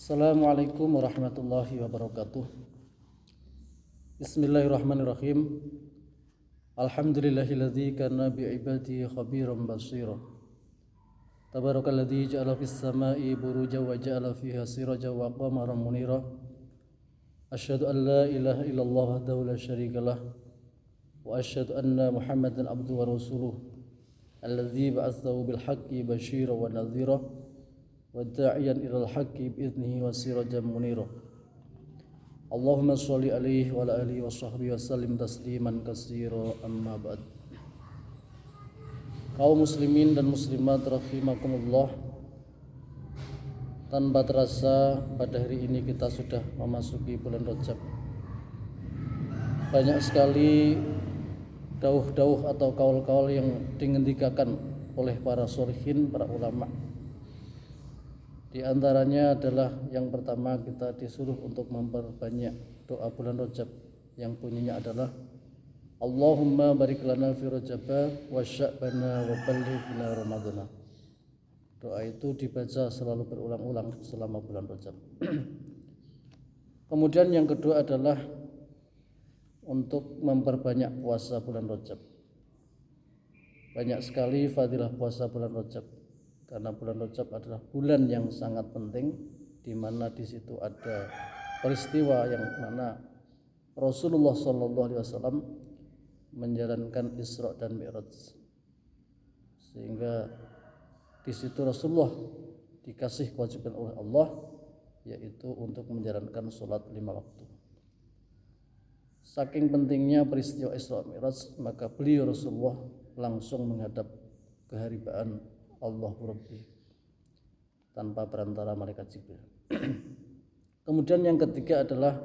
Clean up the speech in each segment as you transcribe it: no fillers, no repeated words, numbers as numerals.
Assalamualaikum warahmatullahi wabarakatuh. Bismillahirrahmanirrahim. Alhamdulillahilladzi kana bi'ibadihi khabiran basira. Tabarakalladzi ja'ala fis sama'i burujan wa ja'ala fiha sirajan wa qamaran munira. Asyhadu an la ilaha illallah wahdahu la syarikalah wa asyhadu anna Muhammadan abduhu wa rasuluh alladzi ba'atsahu bil haqqi basyiran wa nadhira wa da'iyan ilal haqqi bi'idnihi wa sirajan munira. Allahumma sholli alaihi wa ala alihi wa sahbihi wa sallim tasliman katsira, amma ba'd. Kaum muslimin dan muslimat rahimakumullah, tanpa terasa pada hari ini kita sudah memasuki bulan Rajab. Banyak sekali dauh-dauh atau kaul-kaul yang dingendikakan oleh para sholihin, para ulama. Di antaranya adalah yang pertama, kita disuruh untuk memperbanyak doa bulan Rajab yang bunyinya adalah Allahumma barik lana fi Rajaba wa sya'bana wa ballighna Ramadana. Doa itu dibaca selalu berulang-ulang selama bulan Rajab. Kemudian yang kedua adalah untuk memperbanyak puasa bulan Rajab. Banyak sekali fadilah puasa bulan Rajab, karena bulan Rajab adalah bulan yang sangat penting, di mana di situ ada peristiwa yang mana Rasulullah SAW menjalankan Isra dan Mi'raj, sehingga di situ Rasulullah dikasih kewajiban oleh Allah, yaitu untuk menjalankan sholat 5 waktu. Saking pentingnya peristiwa Isra Mi'raj, maka beliau Rasulullah langsung menghadap keharibaan Allahu Rabbi tanpa perantara malaikat Jibril. Kemudian yang ketiga adalah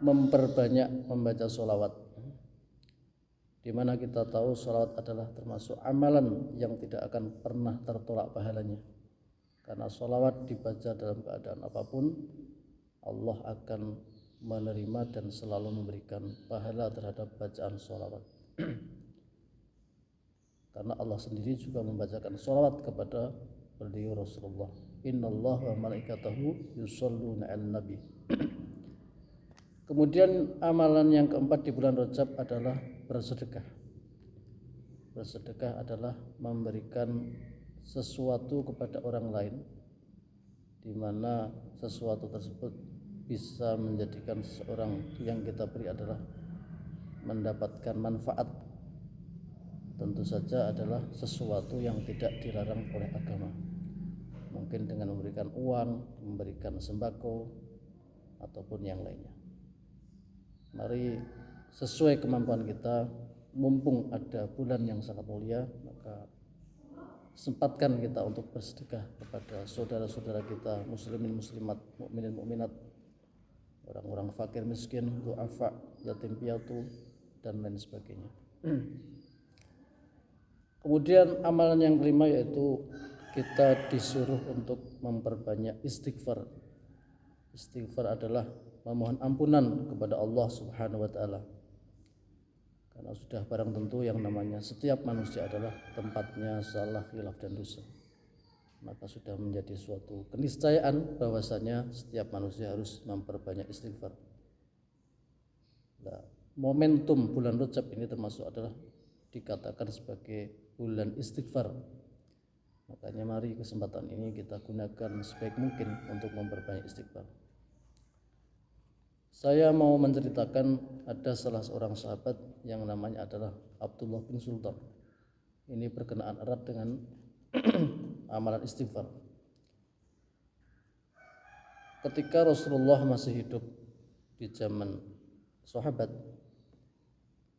memperbanyak membaca sholawat, di mana kita tahu sholawat adalah termasuk amalan yang tidak akan pernah tertolak pahalanya, karena sholawat dibaca dalam keadaan apapun Allah akan menerima dan selalu memberikan pahala terhadap bacaan sholawat. Karena Allah sendiri juga membacakan sholawat kepada beliau Rasulullah. Innallaha wa malaikatahu yusholluna 'alan nabi. Kemudian amalan yang keempat di bulan Rajab adalah bersedekah. Bersedekah adalah memberikan sesuatu kepada orang lain, di mana sesuatu tersebut bisa menjadikan seseorang yang kita beri adalah mendapatkan manfaat. Tentu saja adalah sesuatu yang tidak dilarang oleh agama. Mungkin dengan memberikan uang, memberikan sembako, ataupun yang lainnya. Mari sesuai kemampuan kita, mumpung ada bulan yang sangat mulia, maka sempatkan kita untuk bersedekah kepada saudara-saudara kita, muslimin muslimat, mukminin mukminat, orang-orang fakir miskin, du'afa, yatim piatu, dan lain sebagainya. Kemudian amalan yang kelima yaitu kita disuruh untuk memperbanyak istighfar. Istighfar adalah memohon ampunan kepada Allah Subhanahu wa taala. Karena sudah barang tentu yang namanya setiap manusia adalah tempatnya salah, khilaf dan dosa. Maka sudah menjadi suatu keniscayaan bahwasanya setiap manusia harus memperbanyak istighfar. Nah, momentum bulan Rajab ini termasuk adalah dikatakan sebagai bulan istighfar. Makanya mari kesempatan ini kita gunakan sebaik mungkin untuk memperbanyak istighfar. Saya mau menceritakan ada salah seorang sahabat yang namanya adalah Abdullah bin Sultan. Ini berkenaan erat dengan amalan istighfar. Ketika Rasulullah masih hidup di zaman sahabat,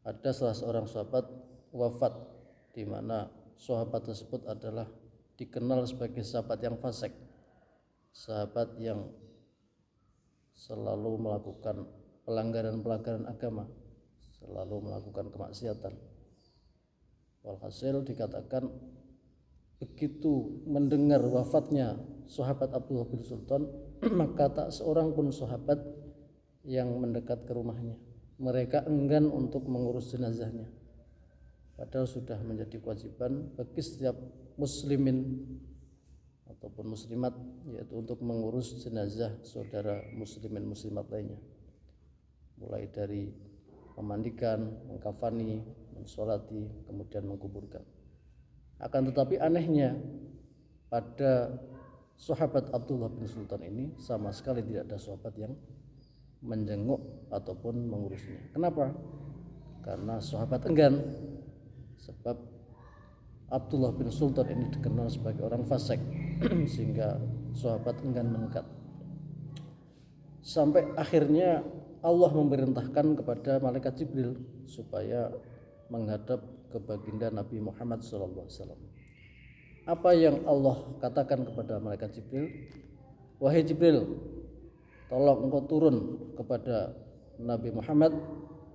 ada salah seorang sahabat wafat, di mana sahabat tersebut adalah dikenal sebagai sahabat yang fasik, sahabat yang selalu melakukan pelanggaran-pelanggaran agama, selalu melakukan kemaksiatan. Walhasil dikatakan begitu mendengar wafatnya sahabat Abdullah bin Sultan, maka tak seorang pun sahabat yang mendekat ke rumahnya. Mereka enggan untuk mengurus jenazahnya, padahal sudah menjadi kewajiban bagi setiap muslimin ataupun muslimat, yaitu untuk mengurus jenazah saudara muslimin muslimat lainnya, mulai dari memandikan, mengkafani, mensolati, kemudian menguburkan. Akan tetapi anehnya pada sahabat Abdullah bin Sultan ini sama sekali tidak ada sahabat yang menjenguk ataupun mengurusnya. Kenapa? Karena sahabat enggan, sebab Abdullah bin Sultan ini dikenal sebagai orang fasik sehingga sahabat enggan mendekat. Sampai akhirnya Allah memerintahkan kepada malaikat Jibril supaya menghadap ke baginda Nabi Muhammad SAW. Apa yang Allah katakan kepada malaikat Jibril? Wahai Jibril, tolong engkau turun kepada Nabi Muhammad,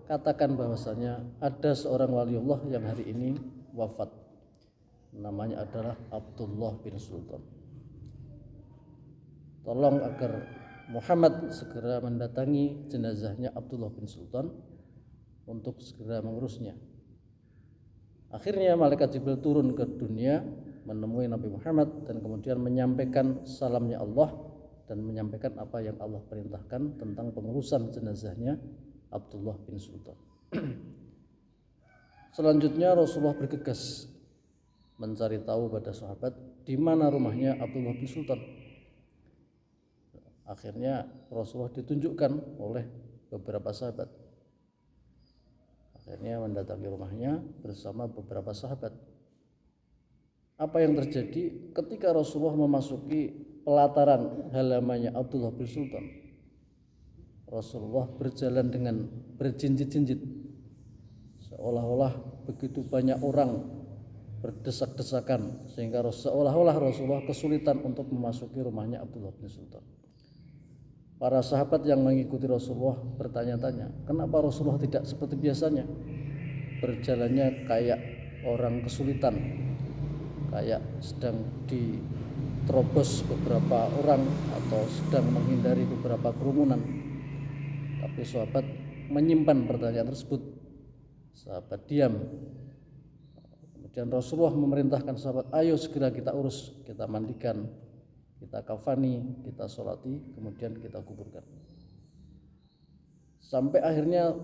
katakan bahwasanya ada seorang waliullah yang hari ini wafat. Namanya adalah Abdullah bin Sultan. Tolong agar Muhammad segera mendatangi jenazahnya Abdullah bin Sultan untuk segera mengurusnya. Akhirnya malaikat Jibril turun ke dunia menemui Nabi Muhammad dan kemudian menyampaikan salamnya Allah dan menyampaikan apa yang Allah perintahkan tentang pengurusan jenazahnya Abdullah bin Sultan. Selanjutnya Rasulullah bergegas mencari tahu pada sahabat di mana rumahnya Abdullah bin Sultan. Akhirnya Rasulullah ditunjukkan oleh beberapa sahabat. Akhirnya mendatangi rumahnya bersama beberapa sahabat. Apa yang terjadi ketika Rasulullah memasuki pelataran halamannya Abdullah bin Sultan? Rasulullah berjalan dengan berjinjit-jinjit, seolah-olah begitu banyak orang berdesak-desakan sehingga seolah-olah Rasulullah kesulitan untuk memasuki rumahnya Abdullah bin Sultan. Para sahabat yang mengikuti Rasulullah bertanya-tanya, kenapa Rasulullah tidak seperti biasanya? Berjalannya kayak orang kesulitan, kayak sedang diterobos beberapa orang atau sedang menghindari beberapa kerumunan. Tapi sahabat menyimpan pertanyaan tersebut. Sahabat diam. Kemudian Rasulullah memerintahkan sahabat, ayo segera kita urus, kita mandikan, kita kafani, kita sholati, kemudian kita kuburkan. Sampai akhirnya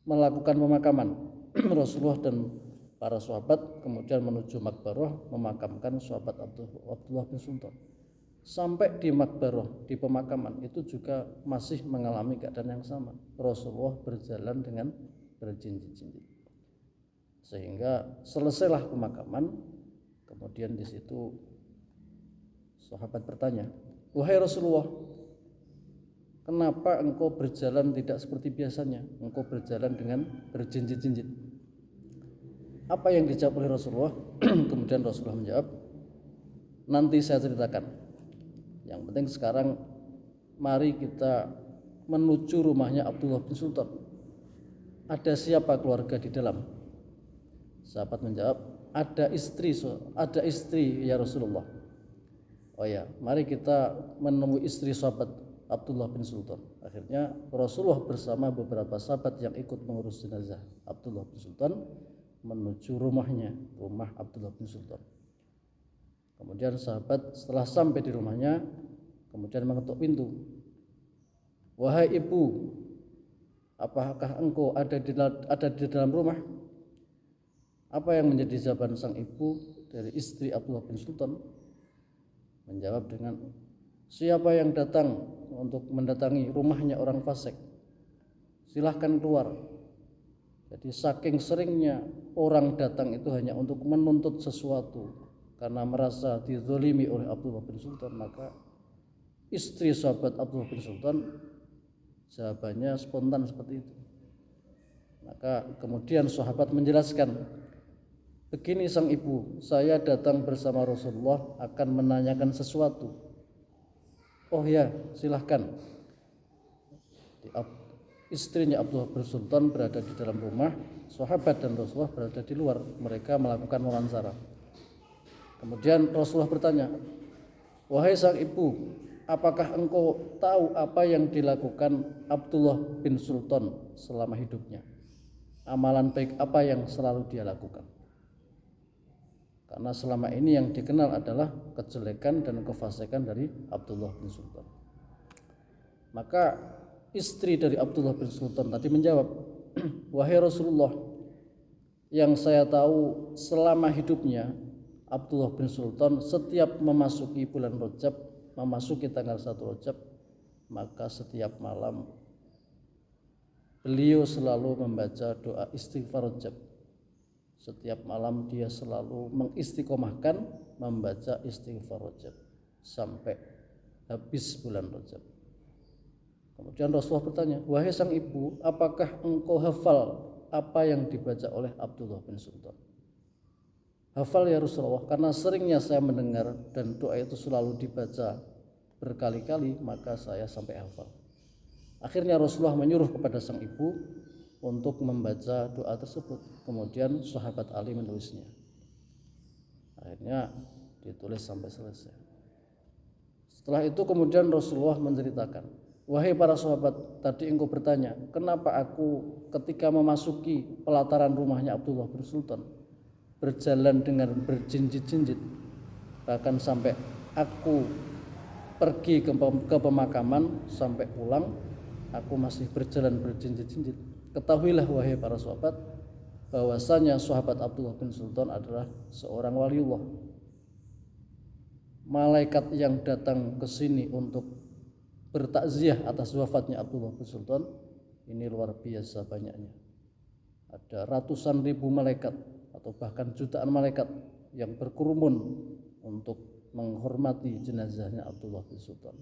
melakukan pemakaman. Rasulullah dan para sahabat kemudian menuju Makbarah memakamkan sahabat Abdullah bin Sultan. Sampai di Makbarah, di pemakaman itu juga masih mengalami keadaan yang sama. Rasulullah berjalan dengan berjinjit-jinjit. Sehingga selesailah pemakaman, kemudian di situ sahabat bertanya, wahai Rasulullah, kenapa engkau berjalan tidak seperti biasanya? Engkau berjalan dengan berjinjit-jinjit. Apa yang dijawab oleh Rasulullah? Kemudian Rasulullah menjawab, nanti saya ceritakan. Yang penting sekarang mari kita menuju rumahnya Abdullah bin Sultan. Ada siapa keluarga di dalam? Sahabat menjawab, ada istri ya Rasulullah. Oh ya, mari kita menemui istri sahabat Abdullah bin Sultan. Akhirnya Rasulullah bersama beberapa sahabat yang ikut mengurus jenazah Abdullah bin Sultan menuju rumahnya, rumah Abdullah bin Sultan. Kemudian sahabat setelah sampai di rumahnya, kemudian mengetuk pintu. Wahai ibu, apakah engkau ada di dalam rumah? Apa yang menjadi jawaban sang ibu dari istri Abdullah bin Sultan? Menjawab dengan, siapa yang datang untuk mendatangi rumahnya orang fasik, silahkan keluar. Jadi saking seringnya orang datang itu hanya untuk menuntut sesuatu karena merasa dizalimi oleh Abdullah bin Sultan, maka istri sahabat Abdullah bin Sultan jawabannya spontan seperti itu. Maka kemudian sahabat menjelaskan, begini sang ibu, saya datang bersama Rasulullah akan menanyakan sesuatu. Oh ya, silahkan. Istrinya Abdullah bin Sultan berada di dalam rumah, sahabat dan Rasulullah berada di luar. Mereka melakukan wawancara. Kemudian Rasulullah bertanya, wahai sang ibu, apakah engkau tahu apa yang dilakukan Abdullah bin Sultan selama hidupnya? Amalan baik apa yang selalu dia lakukan? Karena selama ini yang dikenal adalah kejelekan dan kefasikan dari Abdullah bin Sultan. Maka istri dari Abdullah bin Sultan tadi menjawab, wahai Rasulullah, yang saya tahu selama hidupnya Abdullah bin Sultan setiap memasuki bulan Rajab, memasuki tanggal 1 Rajab, maka setiap malam beliau selalu membaca doa istighfar Rajab. Setiap malam dia selalu mengistiqomahkan membaca istighfar Rajab sampai habis bulan Rajab. Kemudian Rasulullah bertanya, wahai sang ibu, apakah engkau hafal apa yang dibaca oleh Abdullah bin Sultan? Hafal ya Rasulullah, karena seringnya saya mendengar dan doa itu selalu dibaca berkali-kali, maka saya sampai hafal. Akhirnya Rasulullah menyuruh kepada sang ibu untuk membaca doa tersebut. Kemudian sahabat Ali menulisnya. Akhirnya ditulis sampai selesai. Setelah itu kemudian Rasulullah menceritakan, wahai para sahabat, tadi engkau bertanya, kenapa aku ketika memasuki pelataran rumahnya Abdullah bin Sultan berjalan dengan berjinjit-jinjit, bahkan sampai aku pergi ke pemakaman sampai pulang aku masih berjalan berjinjit-jinjit. Ketahuilah wahai para sahabat, bahwasanya sahabat Abdullah bin Sultan adalah seorang waliullah. Malaikat yang datang ke sini untuk bertakziah atas wafatnya Abdullah bin Sultan ini luar biasa banyaknya. Ada ratusan ribu malaikat atau bahkan jutaan malaikat yang berkerumun untuk menghormati jenazahnya Abdullah bin Sultan.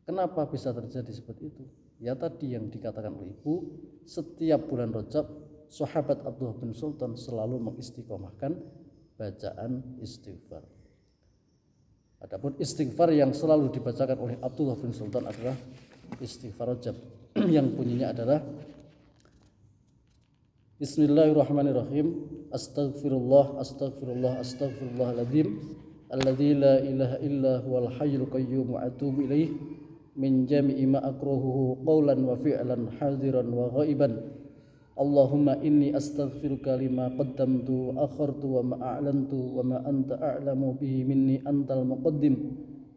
Kenapa bisa terjadi seperti itu? Ya tadi yang dikatakan oleh ibu, setiap bulan Rajab sahabat Abdullah bin Sultan selalu mengistiqomahkan bacaan istighfar. Adapun istighfar yang selalu dibacakan oleh Abdullah bin Sultan adalah istighfar Rajab yang bunyinya adalah Bismillahirrahmanirrahim. Astaghfirullah, astaghfirullah, astaghfirullahaladzim alladzi la ilaha illa huwal hayyul qayyum wa atubu ilaih min jami'i ma akrahuhu qawlan wa fi'lan hadiran wa ghaiban. Allahumma inni astaghfiruka lima qaddamtu wa akhartu wa ma a'lantu wa ma anta a'lamu bihi minni antal muqaddim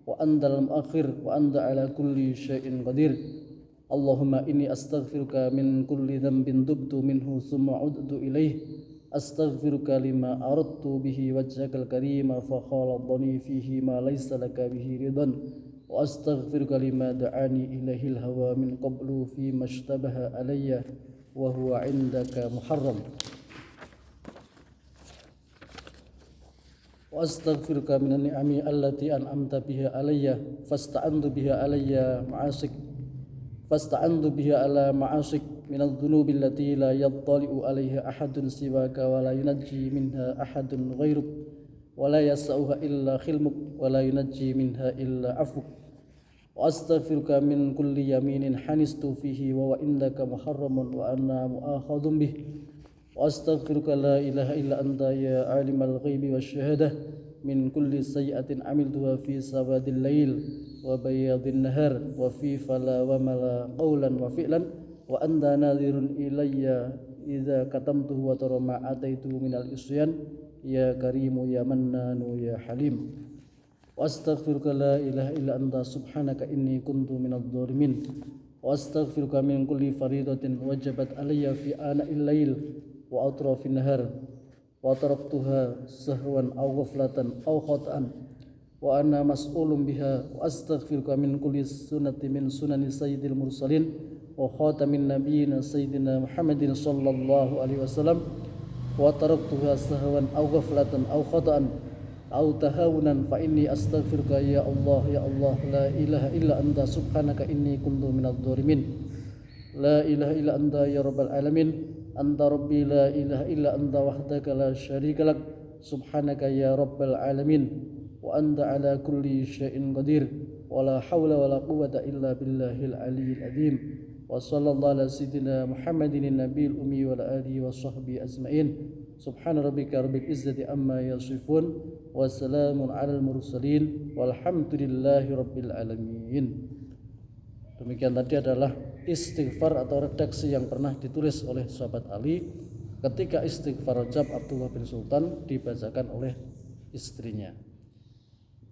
wa antal muakhir wa anta ala kulli syai'in qadir. Allahumma inni astaghfiruka min kulli dhanbin tubtu minhu thumma udtu ilaih. Astaghfiruka lima aradtu bihi wajhakal karima fa khaladani fihi ma laysa laka bihi ridan. Wa astaghfiruka lima da'ani ilahil hawa min qablu fi mashtabaha alayya wa huwa indaka muharram. Wa astaghfiruka minan ni'ami allati an'amta biha alayya fasta'antu biha alayya ma'asik fasta'antu biha ala ma'asik minadh dhunubi allati la yattali'u 'alaiha ahadun siwaka wa la yunajji minha ahadun ghairuk wa la yas'uha illa khilmuk wa la yunajji minha illa 'afuk. Wa astaghfiruka min kulli yaminin hanistu fihi wa indaka muharramun wa anna mu'akhadun bih. Wa astaghfiruka la ilaha illa anta ya 'alimal ghaibi wasyahadah min kulli sayyi'atin 'amiltuha fi sawadil lail wa bayadin nahar wa fi fala wa mala qawlan wa fi'lan wa anta nadhirun ilayya idza katamtuhu wa tara ma ataitu minal isyan ya karimu ya mannanu ya halim. Wa astaghfiruka la ilaha illa anta subhanaka inni kuntu minadh dhalimin. Wa astaghfiruka min kulli faridatin wajabat alayya fi ana'il lail wa atrafin nahar wa taraktuha sahwan aw ghaflatan aw khata'an wa ana mas'ulun biha. Wa astaghfiruka min kulli sunnati min sunani sayyidil mursalin wa khatamin nabiyina sayyidina Muhammadin sallallahu alaihi wasallam wa taraktuha sahwan aw ghaflatan aw khata'an aw tahawunan fa inni astaghfiruka ya Allah la ilaha illa anta subhanaka inni kuntu minadh dhalimin. La ilaha illa anta ya rabbal alamin anta rabbi la ilaha illa anta wahdaka la syarika lak subhanaka ya rabbal alamin wa anta ala kulli syai'in qadir wa la hawla wa la quwwata illa billahil aliyyil azim. Wa sallallahu ala sayyidina Muhammadin nabiyil ummi wa ala alihi wa sahbihi ajmain. Subhana rabbika rabbil izzati amma yasifun wa salamun alal mursalin walhamdulillahi rabbil alamin. Demikian tadi adalah istighfar atau redaksi yang pernah ditulis oleh sahabat Ali ketika istighfar Rajab Abdullah bin Sultan dibacakan oleh istrinya.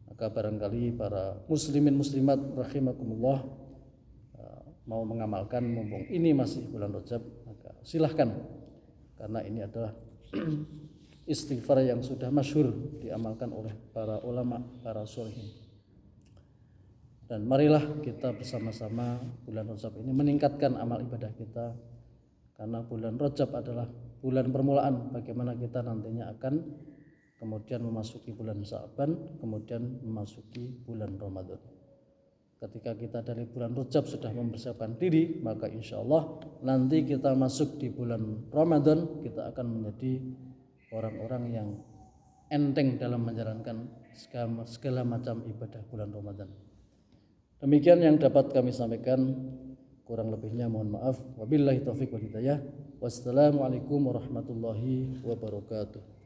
Maka barangkali para muslimin muslimat rahimakumullah mau mengamalkan mumpung ini masih bulan Rajab, maka silahkan, karena ini adalah istighfar yang sudah masyhur diamalkan oleh para ulama, para sholihin. Dan marilah kita bersama-sama bulan Rajab ini meningkatkan amal ibadah kita, karena bulan Rajab adalah bulan permulaan bagaimana kita nantinya akan kemudian memasuki bulan Sya'ban, kemudian memasuki bulan Ramadan. Ketika kita dari bulan Rajab sudah mempersiapkan diri, maka insya Allah nanti kita masuk di bulan Ramadan, kita akan menjadi orang-orang yang enteng dalam menjalankan segala macam ibadah bulan Ramadan. Demikian yang dapat kami sampaikan, kurang lebihnya mohon maaf. Wabillahi taufiq wal hidayah. Wassalamualaikum warahmatullahi wabarakatuh.